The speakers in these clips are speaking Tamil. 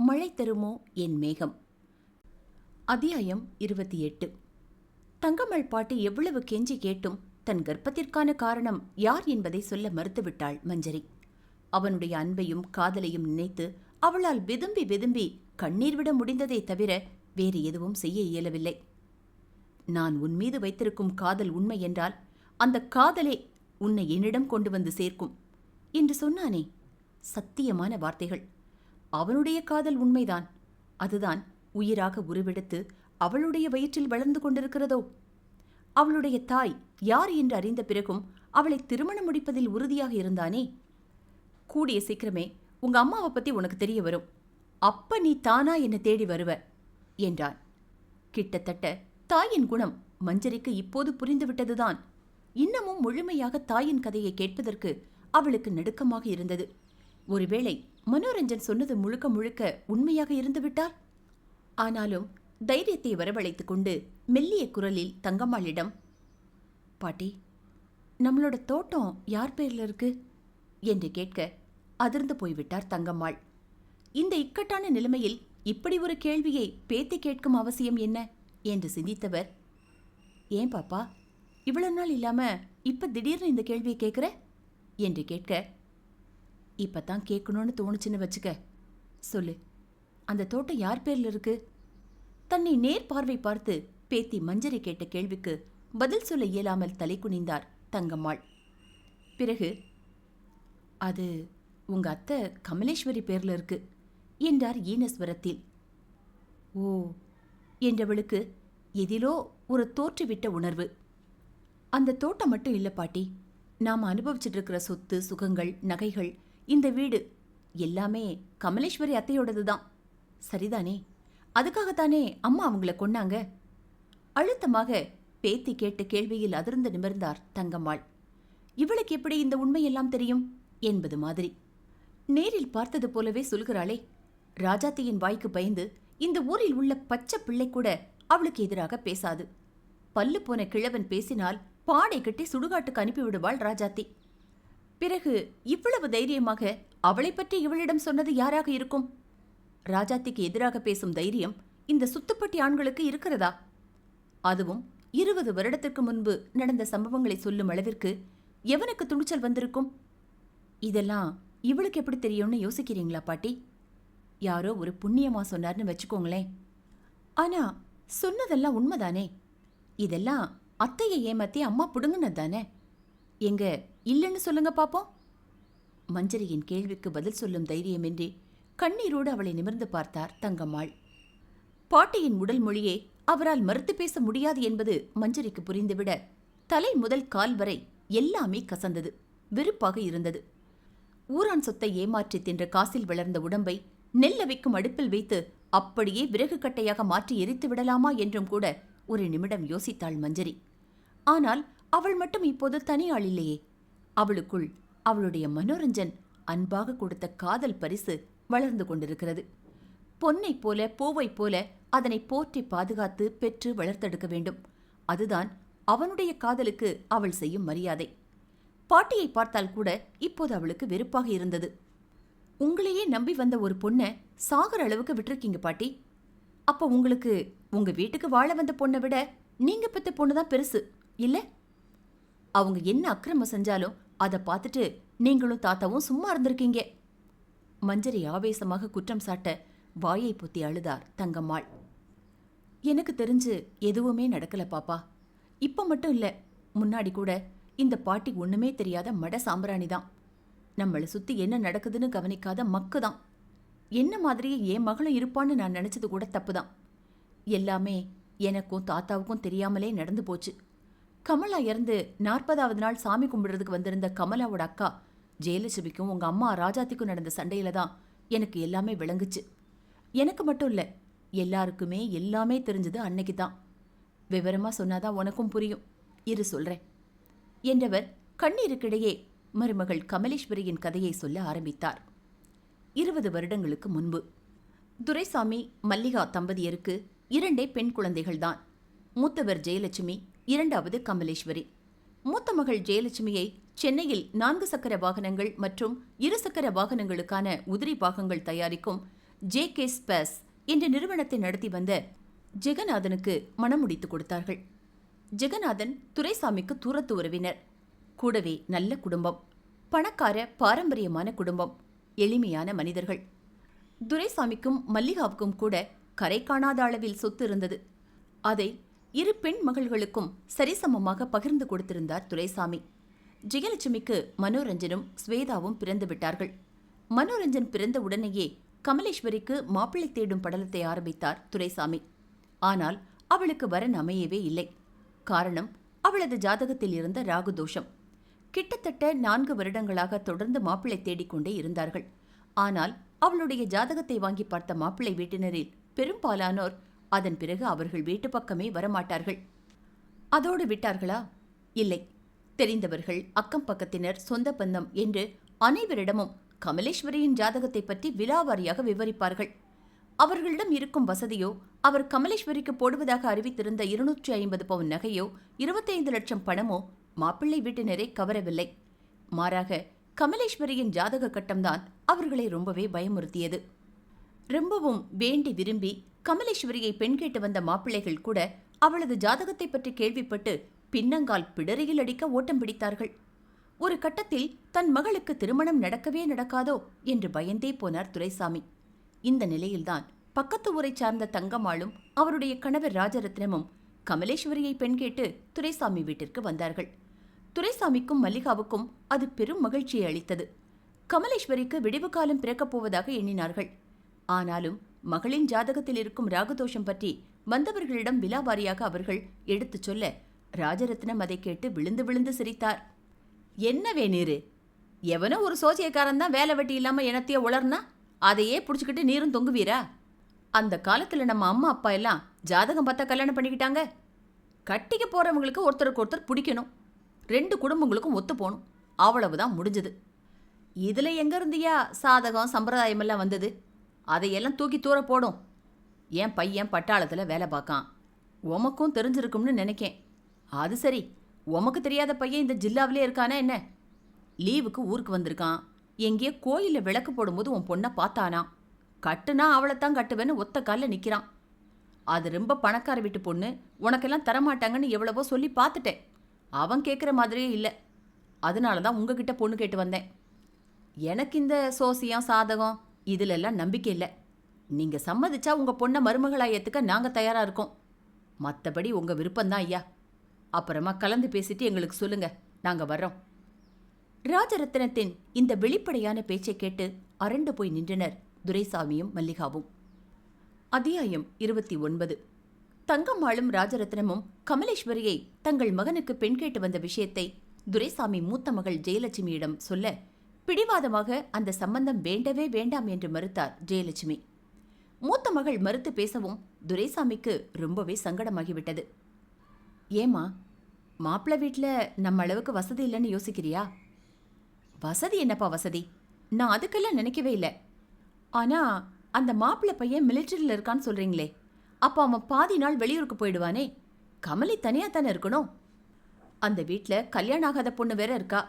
மழை தருமோ என் மேகம். அத்தியாயம் 28. தங்கம்மாள் பாட்டி எவ்வளவு கெஞ்சி கேட்டும் தன் கர்ப்பத்திற்கான காரணம் யார் என்பதை சொல்ல மறுத்துவிட்டாள் மஞ்சரி. அவனுடைய அன்பையும் காதலையும் நினைத்து அவளால் விதும்பி விதும்பி கண்ணீர் விட முடிந்ததை தவிர வேறு எதுவும் செய்ய இயலவில்லை. நான் உன் மீது வைத்திருக்கும் காதல் உண்மை என்றால் அந்த காதலே உன்னை என்னிடம் கொண்டு வந்து சேர்க்கும் என்று சொன்னானே. சத்தியமான வார்த்தைகள். அவனுடைய காதல் உண்மைதான். அதுதான் உயிராக உருவெடுத்து அவளுடைய வயிற்றில் வளர்ந்து கொண்டிருக்கிறதோ. அவளுடைய தாய் யார் என்று அறிந்த பிறகும் அவளை திருமணம் முடிப்பதில் உறுதியாக இருந்தானே. கூடிய சீக்கிரமே உங்க அம்மாவை பத்தி உனக்கு தெரிய வரும். அப்ப நீ தானா என்னை தேடி வருவ என்றான். கிட்டத்தட்ட தாயின் குணம் மஞ்சரிக்கு இப்போது புரிந்துவிட்டதுதான். இன்னமும் முழுமையாக தாயின் கதையை கேட்பதற்கு அவளுக்கு நடுக்கமாக இருந்தது. ஒருவேளை மனோரஞ்சன் சொன்னது முழுக்க முழுக்க உண்மையாக இருந்துவிட்டால்? ஆனாலும் தைரியத்தை வரவழைத்துக் கொண்டு மெல்லிய குரலில் தங்கம்மாளிடம், பாட்டி, நம்மளோட தோட்டம் யார் பேர்ல இருக்கு என்று கேட்க அதிர்ந்து போய்விட்டார் தங்கம்மாள். இந்த இக்கட்டான நிலைமையில் இப்படி ஒரு கேள்வியை பேத்தி கேட்கும் அவசியம் என்ன என்று சிந்தித்தவர், ஏன் பாப்பா, இவ்வளவு நாள் இல்லாம இப்ப திடீர்னு இந்த கேள்வியை கேட்குற என்று கேட்க, இப்பதான் கேட்கணும்னு தோணுச்சுன்னு வச்சுக்க. சொல்லு, அந்த தோட்டம் யார் பேர்ல இருக்கு? தன்னை நேர் பார்வை பார்த்து பேத்தி மஞ்சரி கேட்ட கேள்விக்கு பதில் சொல்ல இயலாமல் தலை குனிந்தார் தங்கம்மாள். பிறகு, அது உங்க அத்தை கமலேஸ்வரி பேர்ல இருக்கு என்றார் ஈனஸ்வரத்தில். ஓ என்றவளுக்கு எதிலோ ஒரு தோற்றுவிட்ட உணர்வு. அந்த தோட்டம் மட்டும் இல்லை பாட்டி, நாம் அனுபவிச்சுட்டு இருக்கிற சொத்து சுகங்கள் நகைகள் இந்த வீடு எல்லாமே கமலேஸ்வரி அத்தையோடது தான். சரிதானே? அதுக்காகத்தானே அம்மா அவங்கள கொன்னாங்க. அழுத்தமாக பேத்தி கேட்ட கேள்வியில் அதிர்ந்து நிமிர்ந்தார் தங்கம்மாள். இவளுக்கு எப்படி இந்த உண்மையெல்லாம் தெரியும் என்பது மாதிரி. நேரில் பார்த்தது போலவே சொல்கிறாளே. ராஜாத்தியின் வாய்க்கு பயந்து இந்த ஊரில் உள்ள பச்சை பிள்ளை கூட அவளுக்கு எதிராக பேசாது. பல்லு போன கிழவன் பேசினால் பாடை கட்டி சுடுகாட்டுக்கு அனுப்பிவிடுவாள் ராஜாத்தி. பிறகு இவ்வளவு தைரியமாக அவளை பற்றி இவளிடம் சொன்னது யாராக இருக்கும்? ராஜாத்திக்கு எதிராக பேசும் தைரியம் இந்த சுத்துப்பட்டி ஆண்களுக்கு இருக்கிறதா? அதுவும் 20 வருடத்திற்கு முன்பு நடந்த சம்பவங்களை சொல்லும் அளவிற்கு எவனுக்கு துணிச்சல் வந்திருக்கும்? இதெல்லாம் இவளுக்கு எப்படி தெரியும்னு யோசிக்கிறீங்களா பாட்டி? யாரோ ஒரு புண்ணியமா சொன்னார்னு வச்சுக்கோங்களேன். ஆனா சொன்னதெல்லாம் உண்மைதானே. இதெல்லாம் அத்தையை ஏமாத்தி அம்மா புடுங்கினதானே. எங்க இல்லைன்னு சொல்லுங்க பாப்போம். மஞ்சரியின் கேள்விக்கு பதில் சொல்லும் தைரியமின்றி கண்ணீரோடு அவளை நிமிர்ந்து பார்த்தார் தங்கம்மாள். பாட்டியின் உடல் மொழியே அவரால் மறுத்து பேச முடியாது என்பது மஞ்சரிக்கு புரிந்துவிட தலை முதல் கால் வரை எல்லாமே கசந்தது, வெறுப்பாக இருந்தது. ஊரான் சொத்தை ஏமாற்றி தின்ற காசில் வளர்ந்த உடம்பை நெல்லவிக்கும் அடுப்பில் வைத்து அப்படியே விறகு கட்டையாக மாற்றி எரித்து விடலாமா என்றும் கூட ஒரு நிமிடம் யோசித்தாள் மஞ்சரி. ஆனால் அவள் மட்டும் இப்போது தனியாள் இல்லையே. அவளுக்குள் அவளுடைய மனோரஞ்சன் அன்பாக கொடுத்த காதல் பரிசு வளர்ந்து கொண்டிருக்கிறது. பொன்னை போல பூவை போல அதனை போற்றி பாதுகாத்து பெற்று வளர்த்தெடுக்க வேண்டும். அதுதான் அவனுடைய காதலுக்கு அவள் செய்யும் மரியாதை. பாட்டியை பார்த்தால் கூட இப்போது அவளுக்கு வெறுப்பாக இருந்தது. உங்களையே நம்பி வந்த ஒரு பொண்ணை சாகர அளவுக்கு விட்டுருக்கீங்க பாட்டி. அப்ப உங்களுக்கு உங்க வீட்டுக்கு வாழ வந்த பொண்ணை விட நீங்க பெத்த பொண்ணுதான் பெருசு இல்ல? அவங்க என்ன அக்கிரமம் செஞ்சாலும் அதை பார்த்துட்டு நீங்களும் தாத்தாவும் சும்மா இருந்திருக்கீங்க. மஞ்சரி ஆவேசமாக குற்றம் சாட்ட வாயை பொத்தி அழுதார் தங்கம்மாள். எனக்கு தெரிஞ்சு எதுவுமே நடக்கல பாப்பா. இப்ப மட்டும் இல்ல, முன்னாடி கூட இந்த பாட்டி ஒண்ணுமே தெரியாத மட சாம்பிராணிதான். நம்மளை சுத்தி என்ன நடக்குதுன்னு கவனிக்காத மக்குதான். என்ன மாதிரியே என் மகளும் இருப்பான்னு நான் நினைச்சது கூட தப்புதான். எல்லாமே எனக்கும் தாத்தாவுக்கும் தெரியாமலே நடந்து போச்சு. கமலா இறந்து 40வது நாள் சாமி கும்பிடுறதுக்கு வந்திருந்த கமலாவோட அக்கா ஜெயலட்சுமிக்கும் உங்க அம்மா ராஜாத்திக்கும் நடந்த சண்டையில தான் எனக்கு எல்லாமே விளங்குச்சு. எனக்கு மட்டும் இல்ல, எல்லாருக்குமே எல்லாமே தெரிஞ்சது அன்னைக்கு தான். விவரமா சொன்னாதான் உனக்கும் புரியும், இரு சொல்றேன் என்றவர் கண்ணீருக்கிடையே மருமகள் கமலேஸ்வரியின் கதையை சொல்ல ஆரம்பித்தார். 20 வருடங்களுக்கு முன்பு துரைசாமி மல்லிகா தம்பதியருக்கு 2 பெண் குழந்தைகள்தான். மூத்தவர் ஜெயலட்சுமி, 2வது கமலேஸ்வரி. மூத்த மகள் ஜெயலட்சுமியை சென்னையில் 4 சக்கர வாகனங்கள் மற்றும் 2 சக்கர வாகனங்களுக்கான உதிரி பாகங்கள் தயாரிக்கும் ஜே.கே. ஸ்பேஸ் என்ற நிறுவனத்தை நடத்தி வந்த ஜெகநாதனுக்கு மணம் முடித்து கொடுத்தார்கள். ஜெகநாதன் துரைசாமிக்கு தூரத்து உறவினர். கூடவே நல்ல குடும்பம், பணக்கார பாரம்பரியமான குடும்பம், எளிமையான மனிதர்கள். துரைசாமிக்கும் மல்லிகாவுக்கும் கூட கரை காணாத அளவில் சொத்து இருந்தது. அதை இரு பெண் மகள்களுக்கும் சரிசமமாக பகிர்ந்து கொடுத்திருந்தார் துரைசாமி. ஜெயலட்சுமிக்கு மனோரஞ்சனும் ஸ்வேதாவும் பிறந்து விட்டார்கள். மனோரஞ்சன் பிறந்த உடனேயே கமலேஸ்வரிக்கு மாப்பிள்ளை தேடும் படலத்தை ஆரம்பித்தார் துரைசாமி. ஆனால் அவளுக்கு வரன் அமையவே இல்லை. காரணம், அவளது ஜாதகத்தில் இருந்த ராகு தோஷம். கிட்டத்தட்ட 4 வருடங்களாக தொடர்ந்து மாப்பிள்ளை தேடிக்கொண்டே இருந்தார்கள். ஆனால் அவளுடைய ஜாதகத்தை வாங்கி பார்த்த மாப்பிள்ளை வீட்டினரில் பெரும்பாலானோர் அதன் பிறகு அவர்கள் வீட்டு பக்கமே வரமாட்டார்கள். அதோடு விட்டார்களா? இல்லை. தெரிந்தவர்கள், அக்கம் பக்கத்தினர், சொந்த பந்தம் என்று அனைவரிடமும் கமலேஸ்வரியின் ஜாதகத்தை பற்றி விலாவாரியாக விவரிப்பார்கள். அவர்களிடம் இருக்கும் வசதியோ, அவர் கமலேஸ்வரிக்கு போடுவதாக அறிவித்திருந்த 250 பவுன் நகையோ 25 லட்சம் பணமோ மாப்பிள்ளை வீட்டினரை கவரவில்லை. மாறாக கமலேஸ்வரியின் ஜாதக கட்டம்தான் அவர்களை ரொம்பவே பயமுறுத்தியது. ரொம்பவும் வேண்டி விரும்பி கமலேஸ்வரியை பெண் கேட்டு வந்த மாப்பிள்ளைகள் கூட அவளது ஜாதகத்தை பற்றி கேள்விப்பட்டு பின்னங்கால் பிடரியில் அடிக்க ஓட்டம் பிடித்தார்கள். ஒரு கட்டத்தில் தன் மகளுக்கு திருமணம் நடக்கவே நடக்காதோ என்று பயந்தே போனார் துரைசாமி. இந்த நிலையில்தான் பக்கத்து ஊரை சார்ந்த தங்கம்மாளும் அவருடைய கணவர் ராஜரத்னமும் கமலேஸ்வரியை பெண் கேட்டு துரைசாமி வீட்டிற்கு வந்தார்கள். துரைசாமிக்கும் மல்லிகாவுக்கும் அது பெரும் மகிழ்ச்சியை அளித்தது. கமலேஸ்வரிக்கு விடிவு காலம் பிறக்கப் போவதாக எண்ணினார்கள். ஆனாலும் மகளின் ஜாதகத்தில் இருக்கும் ராகுதோஷம் பற்றி வந்தவர்களிடம் விலாவாரியாக அவர்கள் எடுத்துச் சொல்ல ராஜரத்னம் அதை கேட்டு விழுந்து விழுந்து சிரித்தார். என்ன வேணீரு, எவனோ ஒரு சோசியக்காரன் தான் வேலை வெட்டி இல்லாம எனத்தைய உளர்னா அதையே புடிச்சுக்கிட்டு நீரும் தொங்குவீரா? அந்த காலத்துல நம்ம அம்மா அப்பா எல்லாம் ஜாதகம் பார்த்தா கல்யாணம் பண்ணிக்கிட்டாங்க. கட்டிக்க போறவங்களுக்கு ஒருத்தருக்கு ஒருத்தர் பிடிக்கணும், 2 குடும்பங்களுக்கும் ஒத்து போகணும், அவ்வளவுதான் முடிஞ்சது. இதுல எங்க இருந்தியா சாதகம் சம்பிரதாயமெல்லாம் வந்தது? அதையெல்லாம் தூக்கி தூர போடும். என் பையன் பட்டாளத்தில் வேலை பார்க்கான், உமக்கும் தெரிஞ்சிருக்கும்னு நினைக்கேன். அது சரி, உமக்கு தெரியாத பையன் இந்த ஜில்லாவிலே இருக்கானா என்ன? லீவுக்கு ஊருக்கு வந்திருக்கான். எங்கேயோ கோயிலில் விளக்கு போடும்போது உன் பொண்ணை பார்த்தானா? கட்டுனா அவளைத்தான் கட்டுவேன்னு ஒத்த காலில் நிற்கிறான். அது ரொம்ப பணக்கார வீட்டு பொண்ணு, உனக்கெல்லாம் தரமாட்டாங்கன்னு எவ்வளவோ சொல்லி பார்த்துட்டேன். அவன் கேட்குற மாதிரியே இல்லை. அதனால தான் உங்ககிட்ட பொண்ணு கேட்டு வந்தேன். எனக்கு இந்த சோசியம் சாதகம் இதிலெல்லாம் நம்பிக்கை இல்லை. நீங்கள் சம்மதிச்சா உங்கள் பொண்ணை மருமகளாக ஏற்றுக்க நாங்கள் தயாராக இருக்கோம். மற்றபடி உங்கள் விருப்பம்தான் ஐயா. அப்புறமா கலந்து பேசிட்டு எங்களுக்கு சொல்லுங்க, நாங்கள் வர்றோம். ராஜரத்னத்தின் இந்த வெளிப்படையான பேச்சை கேட்டு அரண்டு போய் நின்றனர் துரைசாமியும் மல்லிகாவும். அத்தியாயம் 29. தங்கம்மாளும் ராஜரத்னமும் கமலேஸ்வரியை தங்கள் மகனுக்கு பெண் கேட்டு வந்த விஷயத்தை துரைசாமி மூத்த மகள் ஜெயலட்சுமியிடம் சொல்ல பிடிவாதமாக அந்த சம்பந்தம் வேண்டவே வேண்டாம் என்று மறுத்தார் ஜெயலட்சுமி. மூத்த மகள் மறுத்து பேசவும் துரைசாமிக்கு ரொம்பவே சங்கடமாகிவிட்டது. ஏமா, மாப்பிள்ளை வீட்டில் நம்ம அளவுக்கு வசதி இல்லைன்னு யோசிக்கிறியா? வசதி என்னப்பா வசதி? நான் அதுக்கெல்லாம் நினைக்கவே இல்லை. ஆனால் அந்த மாப்பிள்ளை பையன் மிலிட்டரியில் இருக்கான்னு சொல்கிறீங்களே, அப்போ அவன் பாதி நாள் வெளியூருக்கு போயிடுவானே. கமலி தனியாக தானே இருக்கணும். அந்த வீட்டில் கல்யாணம் ஆகாத பொண்ணு வேற இருக்கா.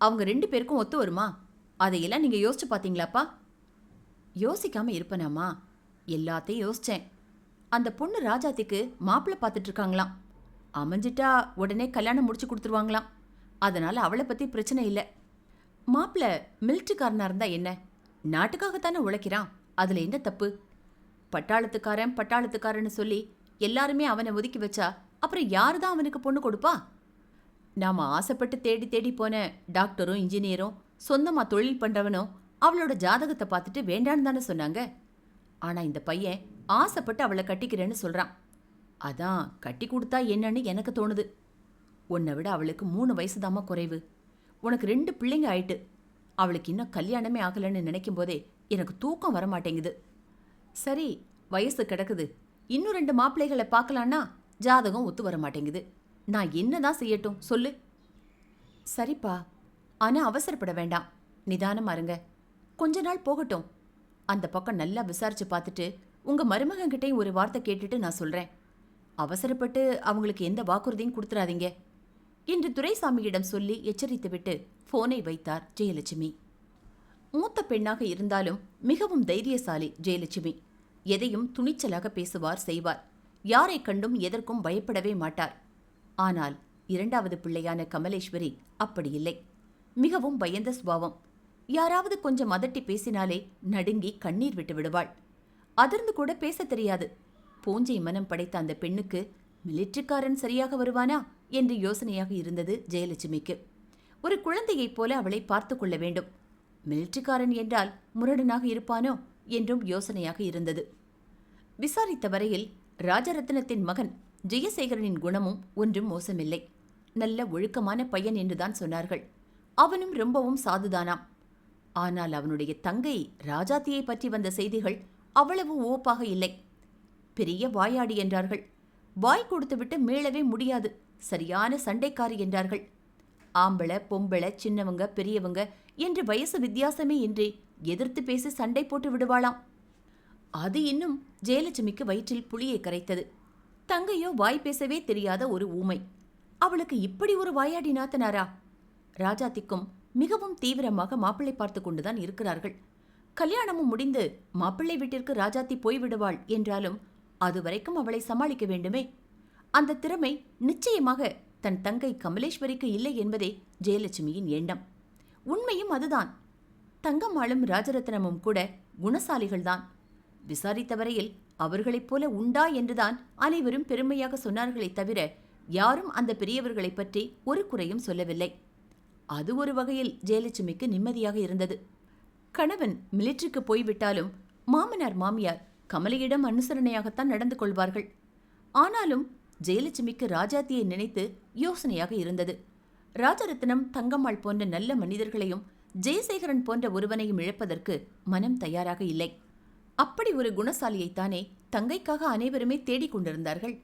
அவங்க 2 பேருக்கும் ஒத்து வருமா? அதையெல்லாம் நீங்கள் யோசிச்சு பார்த்தீங்களாப்பா? யோசிக்காமல் இருப்பனாமா? எல்லாத்தையும் யோசித்தேன். அந்த பொண்ணு ராஜாத்திக்கு மாப்பிள்ளை பார்த்துட்டு இருக்காங்களாம். அமைஞ்சிட்டா உடனே கல்யாணம் முடிச்சு கொடுத்துருவாங்களாம். அதனால் அவளை பற்றி பிரச்சனை இல்லை. மாப்பிள்ளை மிலிட்ரிக்காரனாக இருந்தால் என்ன? நாட்டுக்காகத்தானே உழைக்கிறான். அதில் என்ன தப்பு? பட்டாளத்துக்காரன் பட்டாளத்துக்காரன்னு சொல்லி எல்லாருமே அவனை ஒதுக்கி வச்சா அப்புறம் யாரு தான் அவனுக்கு பொண்ணு கொடுப்பா? நாம் ஆசைப்பட்டு தேடி தேடி போன டாக்டரும் இன்ஜினியரும் சொந்தமாக தொழில் பண்ணுறவனும் அவளோட ஜாதகத்தை பார்த்துட்டு வேண்டான்னு தானே சொன்னாங்க. ஆனால் இந்த பையன் ஆசைப்பட்டு அவளை கட்டிக்கிறேன்னு சொல்கிறான். அதான் கட்டி கொடுத்தா என்னன்னு எனக்கு தோணுது. உன்னை விட அவளுக்கு 3 வயசு தாம்மா குறைவு. உனக்கு 2 பிள்ளைங்க ஆயிட்டு. அவளுக்கு இன்னும் கல்யாணமே ஆகலைன்னு நினைக்கும் போதே எனக்கு தூக்கம் வரமாட்டேங்குது. சரி, வயசு கிடக்குது, இன்னும் 2 மாப்பிள்ளைகளை பார்க்கலான்னா ஜாதகம் ஒத்து வர மாட்டேங்குது. நான் என்னதான் செய்யட்டும் சொல்லு? சரிப்பா, ஆனால் அவசரப்பட வேண்டாம், நிதானமாக இருங்க. கொஞ்ச நாள் போகட்டும். அந்த பக்கம் நல்லா விசாரிச்சு பார்த்துட்டு உங்கள் மருமகன்கிட்டையும் ஒரு வார்த்தை கேட்டுட்டு நான் சொல்கிறேன். அவசரப்பட்டு அவங்களுக்கு எந்த வாக்குறுதியும் கொடுத்துடாதீங்க என்று துரைசாமியிடம் சொல்லி எச்சரித்துவிட்டு ஃபோனை வைத்தார் ஜெயலட்சுமி. மூத்த பெண்ணாக இருந்தாலும் மிகவும் தைரியசாலி ஜெயலட்சுமி. எதையும் துணிச்சலாக பேசுவார், செய்வார். யாரை கண்டும் எதற்கும் பயப்படவே மாட்டார். ஆனால் இரண்டாவது பிள்ளையான கமலேஸ்வரி அப்படி இல்லை. மிகவும் பயந்த சுபாவம். யாராவது கொஞ்சம் அதட்டி பேசினாலே நடுங்கி கண்ணீர் விட்டு விடுவாள். அதிர்ந்து கூட பேசத் தெரியாது. பூஞ்சை மனம் படைத்த அந்த பெண்ணுக்கு மிலிட்டரிக்காரன் சரியாக வருவானா என்று யோசனையாக இருந்தது ஜெயலட்சுமிக்கு. ஒரு குழந்தையைப் போல அவளை பார்த்து கொள்ள வேண்டும். மிலிட்டரிக்காரன் என்றால் முரடனாக இருப்பானோ என்றும் யோசனையாக இருந்தது. விசாரித்த வரையில் ராஜரத்னத்தின் மகன் ஜெயசேகரனின் குணமும் ஒன்றும் மோசமில்லை. நல்ல ஒழுக்கமான பையன் என்றுதான் சொன்னார்கள். அவனும் ரொம்பவும் சாதுதானாம். ஆனால் அவனுடைய தங்கை ராஜாத்தியை பற்றி வந்த செய்திகள் அவ்வளவு ஓப்பாக இல்லை. பெரிய வாயாடி என்றார்கள். வாய் கொடுத்துவிட்டு மீளவே முடியாது, சரியான சண்டைக்காரி என்றார்கள். ஆம்பளை பொம்பளை, சின்னவங்க பெரியவங்க என்று வயசு வித்தியாசமே இன்றி எதிர்த்து பேசி சண்டை போட்டு விடுவாளாம். அது இன்னும் ஜெயலட்சுமிக்கு வயிற்றில் புளியை கரைத்தது. தங்கையோ வாய் பேசவே தெரியாத ஒரு ஊமை. அவளுக்கு இப்படி ஒரு வாயாடி நாத்தனாரா? ராஜாத்திக்கும் மிகவும் தீவிரமாக மாப்பிள்ளை பார்த்து கொண்டுதான் இருக்கிறார்கள். கல்யாணமும் முடிந்து மாப்பிள்ளை வீட்டிற்கு ராஜாத்தி போய்விடுவாள் என்றாலும் அதுவரைக்கும் அவளை சமாளிக்க வேண்டுமே. அந்த திறமை நிச்சயமாக தன் தங்கை கமலேஸ்வரிக்கு இல்லை என்பதே ஜெயலட்சுமியின் எண்ணம். உண்மையும் அதுதான். தங்கம்மாளும் ராஜரத்னமும் கூட குணசாலிகள்தான். விசாரித்த வரையில் அவர்களைப் போல உண்டா என்றுதான் அனைவரும் பெருமையாக சொன்னார்களே தவிர யாரும் அந்த பெரியவர்களைப் பற்றி ஒரு குறையும் சொல்லவில்லை. அது ஒரு வகையில் ஜெயலட்சுமிக்கு நிம்மதியாக இருந்தது. கணவன் மிலிட்டரிக்கு போய்விட்டாலும் மாமனார் மாமியார் கமலையிடம் அனுசரணையாகத்தான் நடந்து கொள்வார்கள். ஆனாலும் ஜெயலட்சுமிக்கு ராஜாத்தியை நினைத்து யோசனையாக இருந்தது. ராஜரத்னம், தங்கம்மாள் போன்ற நல்ல மனிதர்களையும் ஜெயசேகரன் போன்ற ஒருவனையும் இழப்பதற்கு மனம் தயாராக இல்லை. அப்படி ஒரு குணசாலியைத்தானே தங்கைக்காக அனைவருமே தேடிக் கொண்டிருந்தார்கள்.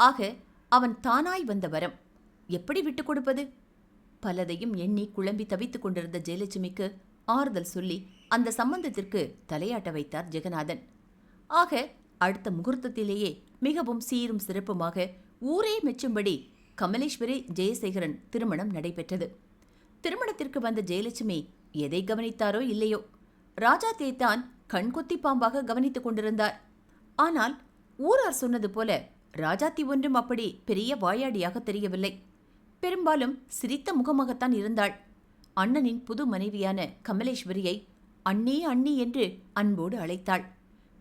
ஆக அவன் தானாய் வந்த வரம் எப்படி விட்டுக் கொடுப்பது? பலதையும் எண்ணி குழம்பி தவித்துக் கொண்டிருந்த ஜெயலட்சுமிக்கு ஆறுதல் சொல்லி அந்த சம்பந்தத்திற்கு தலையாட்ட வைத்தார் ஜெகநாதன். ஆக அடுத்த முகூர்த்தத்திலேயே மிகவும் சீரும் சிறப்புமாக ஊரே மெச்சும்படி கமலேஸ்வரி ஜெயசேகரன் திருமணம் நடைபெற்றது. திருமணத்திற்கு வந்த ஜெயலட்சுமி எதை கவனித்தாரோ இல்லையோ, ராஜாத்தியைத்தான் கண்கொத்தி பாம்பாக கவனித்துக் கொண்டிருந்தார். ஆனால் ஊரார் சொன்னது போல ராஜாத்தி ஒன்றும் அப்படி பெரிய வாயாடியாக தெரியவில்லை. பெரும்பாலும் சிரித்த முகமாகத்தான் இருந்தாள். அண்ணனின் புது மனைவியான கமலேஸ்வரியை அண்ணி அண்ணி என்று அன்போடு அழைத்தாள்.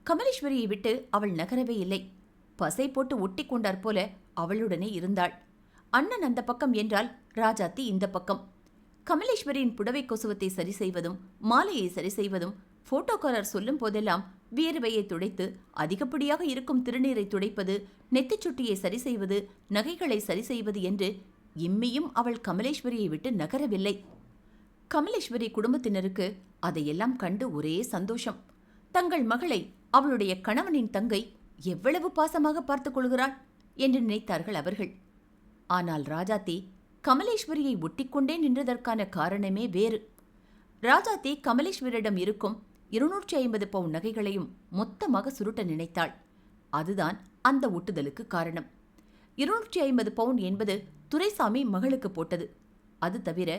கமலேஸ்வரியை விட்டு அவள் நகரவே இல்லை. பசை போட்டு ஒட்டி கொண்டாற் போல அவளுடனே இருந்தாள். அண்ணன் அந்த பக்கம் என்றால் ராஜாத்தி இந்த பக்கம். கமலேஸ்வரியின் புடவை கொசுவத்தை சரி செய்வதும் மாலையை சரி செய்வதும், போட்டோக்காரர் சொல்லும் போதெல்லாம் வியர்வையை துடைத்து அதிகப்படியாக இருக்கும் திருநீரை துடைப்பது, நெத்திச்சுட்டியை சரி செய்வது, நகைகளை சரி செய்வது என்று இம்மியும் அவள் கமலேஸ்வரியை விட்டு நகரவில்லை. கமலேஸ்வரி குடும்பத்தினருக்கு அதையெல்லாம் கண்டு ஒரே சந்தோஷம். தங்கள் மகளை அவளுடைய கணவனின் தங்கை எவ்வளவு பாசமாக பார்த்துக் கொள்கிறாள் என்று நினைத்தார்கள் அவர்கள். ஆனால் ராஜாத்தி கமலேஸ்வரியை ஒட்டிக்கொண்டே நின்றதற்கான காரணமே வேறு. ராஜாத்தி கமலேஸ்வரியிடம் இருக்கும் 250 பவுன் நகைகளையும் மொத்தமாக சுருட்ட நினைத்தாள். அதுதான் அந்த ஒட்டுதலுக்கு காரணம். 250 பவுன் என்பது துரைசாமி மகளுக்கு போட்டது. அது தவிர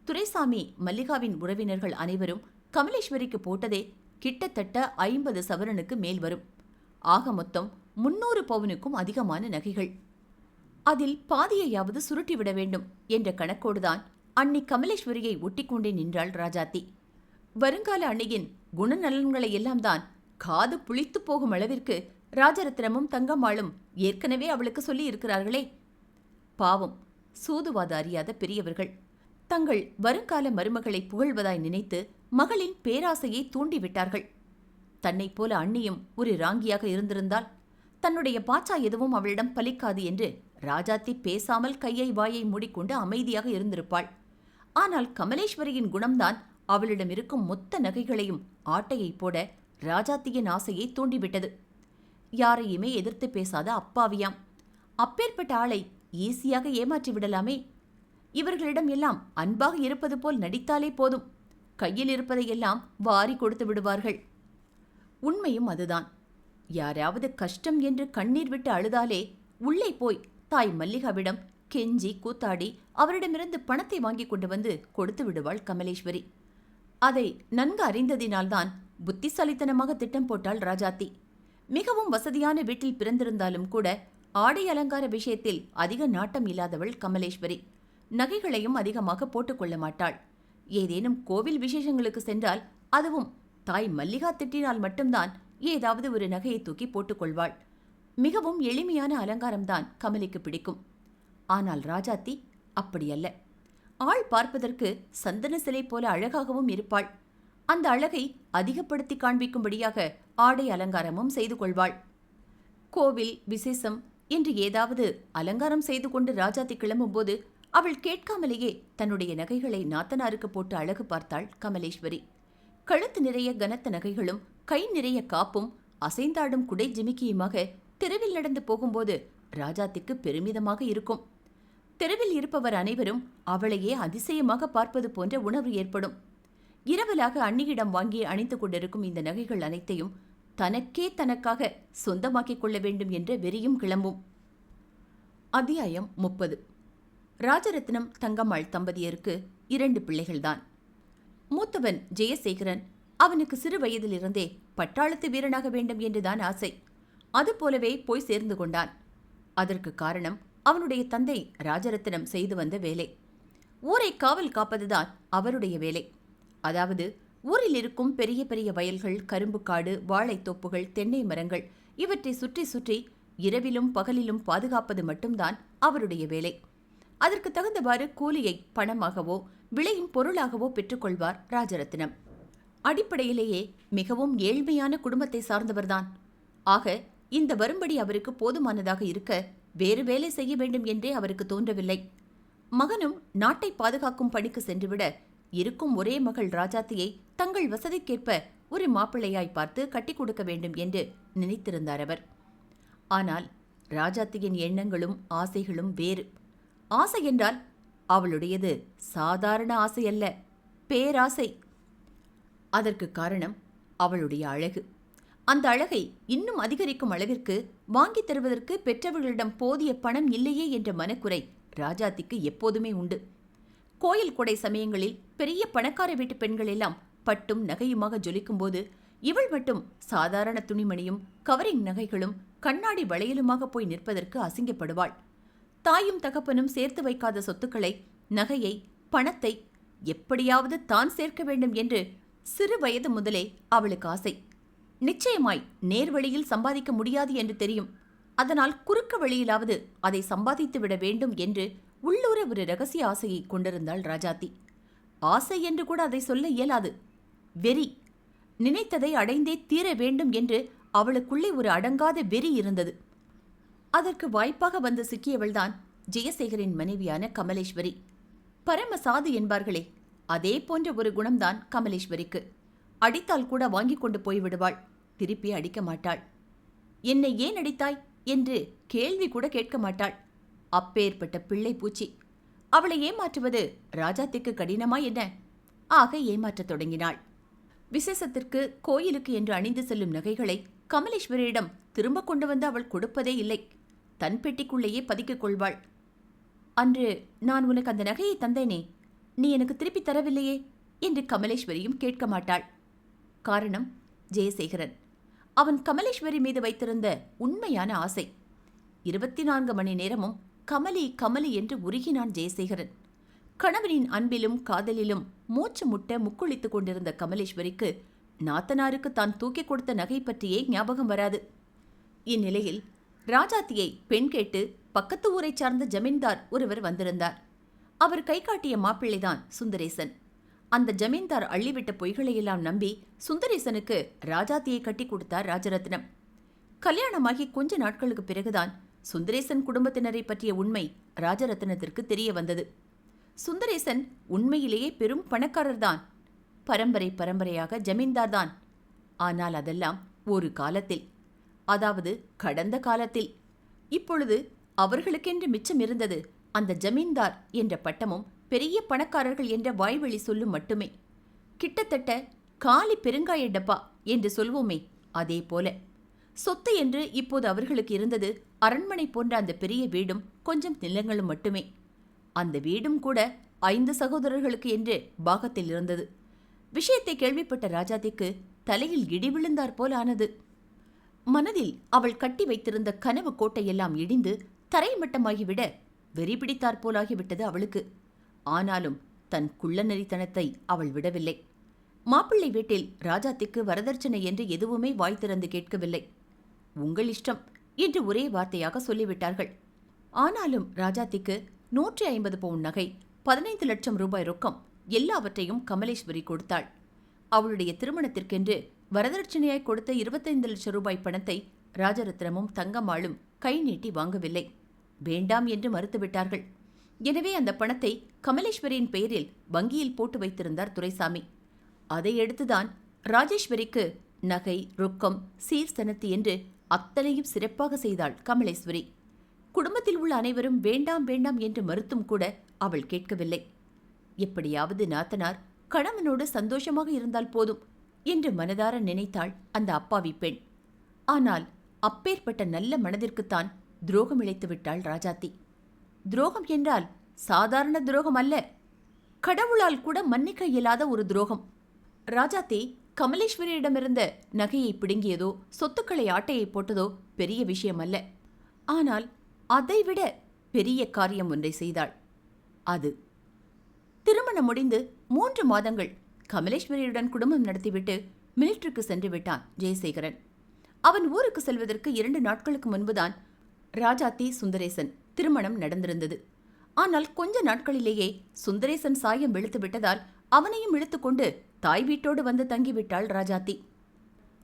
துரைசாமி மல்லிகாவின் உறவினர்கள் அனைவரும் கமலேஸ்வரிக்கு போட்டதே கிட்டத்தட்ட 50 சவரனுக்கு மேல் வரும். ஆக மொத்தம் 300 பவுனுக்கும் அதிகமான நகைகள். அதில் பாதியையாவது சுருட்டிவிட வேண்டும் என்ற கணக்கோடுதான் அன்னி கமலேஸ்வரியை ஒட்டிக்கொண்டே நின்றாள் ராஜாத்தி. வருங்கால அன்னியின் குணநலன்களை எல்லாம் தான் காது புளித்து போகும் அளவிற்கு ராஜரத்னமும் தங்கம்மாளும் ஏற்கனவே அவளுக்கு சொல்லி இருக்கிறார்களே. பாவம், சூதுவாத அறியாத பெரியவர்கள் தங்கள் வருங்கால மருமகளை புகழ்வதாய் நினைத்து மகளின் பேராசையை தூண்டிவிட்டார்கள். தன்னைப் போல அண்ணியும் ஒரு ராங்கியாக இருந்திருந்தால் தன்னுடைய பாச்சா எதுவும் அவளிடம் பலிக்காது என்று ராஜாத்தி பேசாமல் கையை வாயை மூடிக்கொண்டு அமைதியாக இருந்திருப்பாள். ஆனால் கமலேஸ்வரியின் குணம்தான் அவளிடம் இருக்கும் மொத்த நகைகளையும் ஆட்டையை போட ராஜாத்தியின் ஆசையை தூண்டிவிட்டது. யாரையுமே எதிர்த்து பேசாத அப்பாவியாம். அப்பேற்பட்ட ஆளை ஈஸியாக ஏமாற்றி விடலாமே. இவர்களிடம் எல்லாம் அன்பாக இருப்பது போல் நடித்தாலே போதும், கையில் இருப்பதையெல்லாம் வாரி கொடுத்து விடுவார்கள். உண்மையும் அதுதான். யாராவது கஷ்டம் என்று கண்ணீர் விட்டு அழுதாலே உள்ளே போய் தாய் மல்லிகாவிடம் கெஞ்சி கூத்தாடி அவரிடமிருந்து பணத்தை வாங்கி கொண்டு வந்து கொடுத்து விடுவாள் கமலேஸ்வரி. அதை நன்கு அறிந்ததினால்தான் புத்திசாலித்தனமாக திட்டம் போட்டாள் ராஜாத்தி. மிகவும் வசதியான வீட்டில் பிறந்திருந்தாலும் கூட ஆடை அலங்கார விஷயத்தில் அதிக நாட்டம் இல்லாதவள் கமலேஸ்வரி. நகைகளையும் அதிகமாக போட்டுக்கொள்ள மாட்டாள். ஏதேனும் கோவில் விசேஷங்களுக்கு சென்றால், அதுவும் தாய் மல்லிகா திட்டினால் மட்டும்தான் ஏதாவது ஒரு நகையை தூக்கி போட்டுக்கொள்வாள். மிகவும் எளிமையான அலங்காரம்தான் கமலிக்கு பிடிக்கும். ஆனால் ராஜாத்தி அப்படியல்ல. ஆள் பார்ப்பதற்கு சந்தன சிலை போல அழகாகவும் இருப்பாள். அந்த அழகை அதிகப்படுத்தி காண்பிக்கும்படியாக ஆடை அலங்காரமும் செய்து கொள்வாள். கோவில் விசேஷம் என்று ஏதாவது அலங்காரம் செய்து கொண்டு ராஜாத்தி கிளம்பும்போது அவள் கேட்காமலேயே தன்னுடைய நகைகளை நாத்தனாருக்கு போட்டு அழகு பார்த்தாள் கமலேஸ்வரி. கழுத்து நிறைய கனத்த நகைகளும் கை நிறைய காப்பும் அசைந்தாடும் குடை ஜிமிக்கியுமாக தெருவில் நடந்து போகும்போது ராஜாத்திக்கு பெருமிதமாக இருக்கும். தெருவில் இருப்பவர் அனைவரும் அவளையே அதிசயமாக பார்ப்பது போன்ற உணர்வு ஏற்படும். இரவலாக அண்ணியிடம் வாங்கி அணிந்து கொண்டிருக்கும் இந்த நகைகள் அனைத்தையும் தனக்காக சொந்தமாக்கிக் கொள்ள வேண்டும் என்ற வெறியும் கிளம்பும். அத்தியாயம் 30. ராஜரத்னம் தங்கம்மாள் தம்பதியருக்கு 2 பிள்ளைகள்தான். மூத்தவன் ஜெயசேகரன். அவனுக்கு சிறு வயதிலிருந்தே பட்டாளத்து வீரனாக வேண்டும் என்றுதான் ஆசை. அதுபோலவே போய் சேர்ந்து கொண்டான். அதற்கு காரணம் அவனுடைய தந்தை ராஜரத்னம் செய்து வந்த வேலை. ஊரை காவல் காப்பதுதான் அவருடைய வேலை. அதாவது ஊரில் இருக்கும் பெரிய பெரிய வயல்கள், கரும்புக்காடு, வாழைத்தோப்புகள், தென்னை மரங்கள் இவற்றை சுற்றி சுற்றி இரவிலும் பகலிலும் பாதுகாப்பது மட்டும்தான் அவருடைய வேலை. அதற்கு தகுந்தவாறு கூலியை பணமாகவோ விளையும் பொருளாகவோ பெற்றுக்கொள்வார் ராஜரத்னம். அடிப்படையிலேயே மிகவும் ஏழ்மையான குடும்பத்தை சார்ந்தவர்தான். ஆக இந்த வரும்படி அவருக்கு போதுமானதாக இருக்க வேறு வேலை செய்ய வேண்டும் என்றே அவருக்கு தோன்றவில்லை. மகனும் நாட்டை பாதுகாக்கும் பணிக்கு சென்றுவிட இருக்கும் ஒரே மகள் ராஜாத்தியை தங்கள் வசதிக்கேற்ப ஒரு மாப்பிள்ளையாய் பார்த்து கட்டி கொடுக்க வேண்டும் என்று நினைத்திருந்தார் அவர். ஆனால் ராஜாத்தியின் எண்ணங்களும் ஆசைகளும் வேறு. ஆசை என்றால் அவளுடையது சாதாரண ஆசை அல்ல, பேராசை. அதற்கு காரணம் அவளுடைய அழகு. அந்த அழகை இன்னும் அதிகரிக்கும் அளவிற்கு வாங்கித் தருவதற்கு பெற்றவர்களிடம் போதிய பணம் இல்லையே என்ற மனக்குறை ராஜாத்திக்கு எப்போதுமே உண்டு. கோயில் கொடை சமயங்களில் பெரிய பணக்கார வீட்டு பெண்கள் எல்லாம் பட்டும் நகையுமாக ஜொலிக்கும்போது இவள் மட்டும் சாதாரண துணிமணியும் கவரிங் நகைகளும் கண்ணாடி வளையலுமாக போய் நிற்பதற்கு அசிங்கப்படுவாள். தாயும் தகப்பனும் சேர்த்து வைக்காத சொத்துக்களை, நகையை, பணத்தை எப்படியாவது தான் சேர்க்க வேண்டும் என்று சிறு வயது முதலே அவளுக்கு ஆசை. நிச்சயமாய் நேர்வழியில் சம்பாதிக்க முடியாது என்று தெரியும். அதனால் குறுக்கு வழியிலாவது அதை சம்பாதித்து விட வேண்டும் என்று உள்ளூர ஒரு இரகசிய ஆசையை கொண்டிருந்தாள் ராஜாத்தி. ஆசை என்று கூட அதை சொல்ல இயலாது. வெறி. நினைத்ததை அடைந்தே தீர வேண்டும் என்று அவளுக்குள்ளே ஒரு அடங்காத வெறி இருந்தது. அதற்கு வாய்ப்பாக வந்து சிக்கியவள்தான் ஜெயசேகரின் மனைவியான கமலேஸ்வரி. பரம சாது என்பார்களே, அதே போன்ற ஒரு குணம்தான் கமலேஸ்வரிக்கு. அடித்தால் கூட வாங்கிக் கொண்டு போய்விடுவாள், திருப்பி அடிக்க மாட்டாள். என்னை ஏன் அடித்தாய் என்று கேள்வி கூட கேட்க மாட்டாள். அப்பேற்பட்ட பிள்ளை பூச்சி. அவளை ஏமாற்றுவது ராஜாத்திக்கு கடினமா என்ன? ஆக ஏமாற்றத் தொடங்கினாள். விசேஷத்திற்கு கோயிலுக்கு என்று அணிந்து செல்லும் நகைகளை கமலேஸ்வரியிடம் திரும்ப கொண்டு வந்து அவள் கொடுப்பதே இல்லை. தன் பெட்டிக்குள்ளேயே பதுக்கிக் கொள்வாள். அன்று நான் உனக்கு அந்த நகையை தந்தேனே, நீ எனக்கு திருப்பி தரவில்லையே என்று கமலேஸ்வரியும் கேட்க மாட்டாள். காரணம் ஜெயசேகரன். அவன் கமலேஸ்வரி மீது வைத்திருந்த உண்மையான ஆசை. 24 மணி நேரமும் கமலி கமலி என்று உருகினான் ஜெயசேகரன். கணவனின் அன்பிலும் காதலிலும் மூச்சு முட்ட முக்குளித்துக் கொண்டிருந்த கமலேஸ்வரிக்கு நாத்தனாருக்கு தான் தூக்கிக் கொடுத்த நகை பற்றியே ஞாபகம் வராது. இந்நிலையில் ராஜாத்தியை பெண் கேட்டு பக்கத்து ஊரைச் சார்ந்த ஜமீன்தார் ஒருவர் வந்திருந்தார். அவர் கை காட்டிய மாப்பிள்ளைதான் சுந்தரேசன். அந்த ஜமீன்தார் அள்ளிவிட்ட பொய்களையெல்லாம் நம்பி சுந்தரேசனுக்கு ராஜாத்தியை கட்டி கொடுத்தார் ராஜரத்னம். கல்யாணமாகி கொஞ்ச நாட்களுக்கு பிறகுதான் சுந்தரேசன் குடும்பத்தினரை பற்றிய உண்மை ராஜரத்னத்திற்கு தெரிய வந்தது. சுந்தரேசன் உண்மையிலேயே பெரும் பணக்காரர்தான். பரம்பரையாக ஜமீன்தார்தான். ஆனால் அதெல்லாம் ஒரு காலத்தில், அதாவது கடந்த காலத்தில். இப்பொழுது அவர்களுக்கென்று மிச்சம் இருந்தது அந்த ஜமீன்தார் என்ற பட்டமும் பெரிய பணக்காரர்கள் என்ற வாய்வழி சொல்லும் மட்டுமே. கிட்டத்தட்ட காலி பெருங்காய டப்பா என்று சொல்வோமே, அதே போல. சொத்து என்று இப்போது அவர்களுக்கு இருந்தது அரண்மனை போன்ற அந்த பெரிய வீடும் கொஞ்சம் நிலங்களும் மட்டுமே. அந்த வீடும் கூட 5 சகோதரர்களுக்கு என்று பாகத்தில் இருந்தது. விஷயத்தை கேள்விப்பட்ட ராஜாத்திக்கு தலையில் இடி விழுந்தாற் போல் ஆனது. மனதில் அவள் கட்டி வைத்திருந்த கனவு கோட்டையெல்லாம் இடிந்து தரைமட்டமாகிவிட வெறி பிடித்தாற் போலாகிவிட்டது அவளுக்கு. ஆனாலும் தன் குள்ளநெறித்தனத்தை அவள் விடவில்லை. மாப்பிள்ளை வீட்டில் ராஜாத்திக்கு வரதட்சணை என்று எதுவுமே வாய் திறந்து கேட்கவில்லை. உங்கள் இஷ்டம் என்று ஒரே வார்த்தையாக சொல்லிவிட்டார்கள். ஆனாலும் ராஜாத்திக்கு 150 பவுன் நகை, 15 லட்சம் ரூபாய் ரொக்கம் எல்லாவற்றையும் கமலேஸ்வரி கொடுத்தாள். அவளுடைய திருமணத்திற்கென்று வரதட்சணையாய் கொடுத்த 25 லட்சம் ரூபாய் பணத்தை ராஜரத்னமும் தங்கம்மாளும் கை நீட்டி வாங்கவில்லை. வேண்டாம் என்று மறுத்துவிட்டார்கள். எனவே அந்த பணத்தை கமலேஸ்வரியின் பெயரில் வங்கியில் போட்டு வைத்திருந்தார் துரைசாமி. அதை எடுத்துதான் ராஜேஸ்வரிக்கு நகை, ரொக்கம், சீர்சனத்து என்று அத்தனையும் சிறப்பாக செய்தாள் கமலேஸ்வரி. குடும்பத்தில் உள்ள அனைவரும் வேண்டாம் வேண்டாம் என்று மறுத்தும் கூட அவள் கேட்கவில்லை. எப்படியாவது நாத்தனார் கணவனோடு சந்தோஷமாக இருந்தால் போதும் என்று மனதார நினைத்தாள் அந்த அப்பாவி பெண். ஆனால் அப்பேற்பட்ட நல்ல மனதிற்குத்தான் துரோகம் இழைத்து விட்டாள் ராஜாத்தி. துரோகம் என்றால் சாதாரண துரோகம் அல்ல, கடவுளால் கூட மன்னிக்க இயலாத ஒரு துரோகம். ராஜாத்தி கமலேஸ்வரியிடமிருந்த நகையை பிடுங்கியதோ சொத்துக்களை ஆட்டையை போட்டதோ பெரிய விஷயம் அல்ல. ஆனால் அதைவிட பெரிய காரியம் ஒன்றை செய்தாள். அது திருமணம் முடிந்து 3 மாதங்கள் கமலேஸ்வரியுடன் குடும்பம் நடத்திவிட்டு மிலிட்டரிக்கு சென்று விட்டான் ஜெயசேகரன். அவன் ஊருக்கு செல்வதற்கு 2 நாட்களுக்கு முன்புதான் ராஜாத்தி சுந்தரேசன் திருமணம் நடந்திருந்தது. ஆனால் கொஞ்ச நாட்களிலேயே சுந்தரேசன் சாயம் வெளுத்து விட்டதால் அவனையும் இழுத்துக்கொண்டு தாய் வீட்டோடு வந்து தங்கிவிட்டாள் ராஜாத்தி.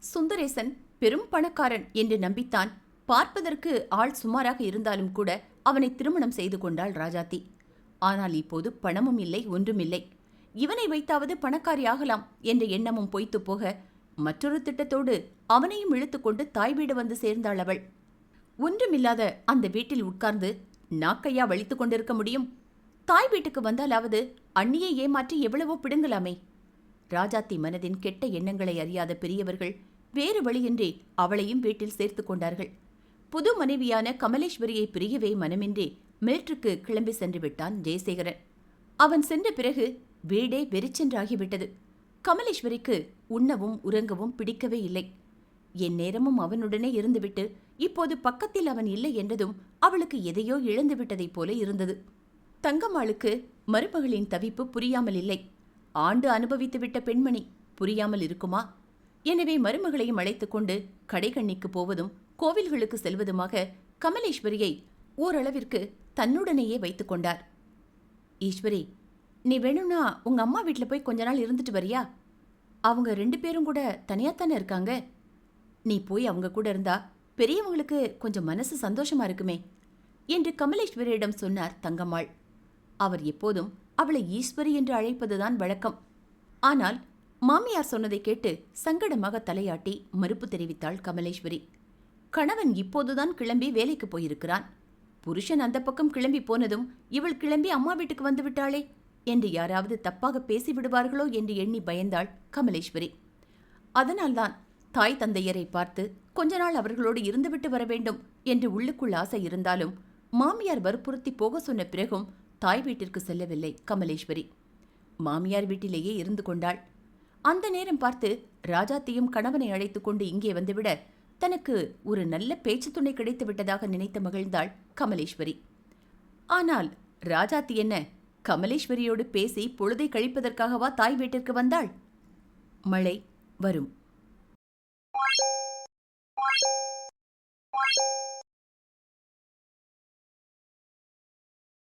சுந்தரேசன் பெரும் பணக்காரன் என்று நம்பித்தான் பார்ப்பதற்கு ஆள் சுமாராக இருந்தாலும் கூட அவனை திருமணம் செய்து கொண்டாள் ராஜாத்தி. ஆனால் இப்போது பணமும் இல்லை, ஒன்றுமில்லை. இவனை வைத்தாவது பணக்காரி ஆகலாம் என்ற எண்ணமும் பொய்த்து போக மற்றொரு திட்டத்தோடு அவனையும் இழுத்துக்கொண்டு தாய் வீடு வந்து சேர்ந்தாள் அவள். ஒன்றுமில்லாத அந்த வீட்டில் உட்கார்ந்து நாக்கையா வலித்துக் கொண்டிருக்க முடியும்? தாய் வீட்டுக்கு வந்தாலாவது அண்ணியை ஏமாற்றி எவ்வளவோ பிடுங்கலாமே. ராஜாத்தி மனதின் கெட்ட எண்ணங்களை அறியாத பெரியவர்கள் வேறு வழியின்றி அவளையும் வீட்டில் சேர்த்து கொண்டார்கள். புது மனைவியான கமலேஸ்வரியை பிரியவே மனமின்றி மிலிட்டருக்கு கிளம்பி சென்று விட்டான் ஜெயசேகரன். அவன் சென்ற பிறகு வீடே வெறிச்சென்றாகிவிட்டது. கமலேஸ்வரிக்கு உண்ணவும் உறங்கவும் பிடிக்கவே இல்லை. என் நேரமும் அவனுடனே இருந்துவிட்டு இப்போது பக்கத்தில் அவன் இல்லை என்றதும் அவளுக்கு எதையோ இழந்து விட்டதைப் போல இருந்தது. தங்கம்மாளுக்கு மருமகளின் தவிப்பு புரியாமல் இல்லை. ஆண்டு அனுபவித்துவிட்ட பெண்மணி புரியாமல் இருக்குமா? எனவே மருமகளையும் அழைத்துக் கொண்டு கடைக்கண்ணிக்கு போவதும் கோவில்களுக்கு செல்வதுமாக கமலேஸ்வரியை ஓரளவிற்கு தன்னுடனேயே வைத்துக் கொண்டார். ஈஸ்வரி, நீ வேணும்னா உங்க அம்மா வீட்டில் போய் கொஞ்ச நாள் இருந்துட்டு வரியா? அவங்க 2 பேரும் கூட தனியாத்தானே இருக்காங்க. நீ போய் அவங்க கூட இருந்தா பெரியவங்களுக்கு கொஞ்சம் மனசு சந்தோஷமா இருக்குமே என்று கமலேஸ்வரியிடம் சொன்னார் தங்கம்மாள். அவர் எப்போதும் அவளை ஈஸ்வரி என்று அழைப்பதுதான் வழக்கம். ஆனால் மாமியார் சொன்னதை கேட்டு சங்கடமாக தலையாட்டி மறுப்பு தெரிவித்தாள் கமலேஸ்வரி. கணவன் இப்போதுதான் கிளம்பி வேலைக்கு போயிருக்கிறான். புருஷன் அந்த பக்கம் கிளம்பி போனதும் இவள் கிளம்பி அம்மா வீட்டுக்கு வந்து விட்டாளே என்று யாராவது தப்பாக பேசிவிடுவார்களோ என்று எண்ணி பயந்தாள் கமலேஸ்வரி. அதனால்தான் தாய் தந்தையரை பார்த்து கொஞ்ச நாள் அவர்களோடு இருந்துவிட்டு வர வேண்டும் என்று உள்ளுக்குள் ஆசை இருந்தாலும் மாமியார் வற்புறுத்தி போக சொன்ன பிறகும் தாய் வீட்டிற்கு செல்லவில்லை கமலேஸ்வரி. மாமியார் வீட்டிலேயே இருந்து கொண்டாள். அந்த நேரம் பார்த்து ராஜாத்தியும் கணவனை அழைத்து கொண்டு இங்கே வந்துவிட தனக்கு ஒரு நல்ல பேச்சு துணை கிடைத்து விட்டதாக நினைத்து மகிழ்ந்தாள் கமலேஸ்வரி. ஆனால் ராஜாத்தி என்ன கமலேஸ்வரியோடு பேசி பொழுதை கழிப்பதற்காகவா தாய் வீட்டிற்கு வந்தாள்? மழை வரும்.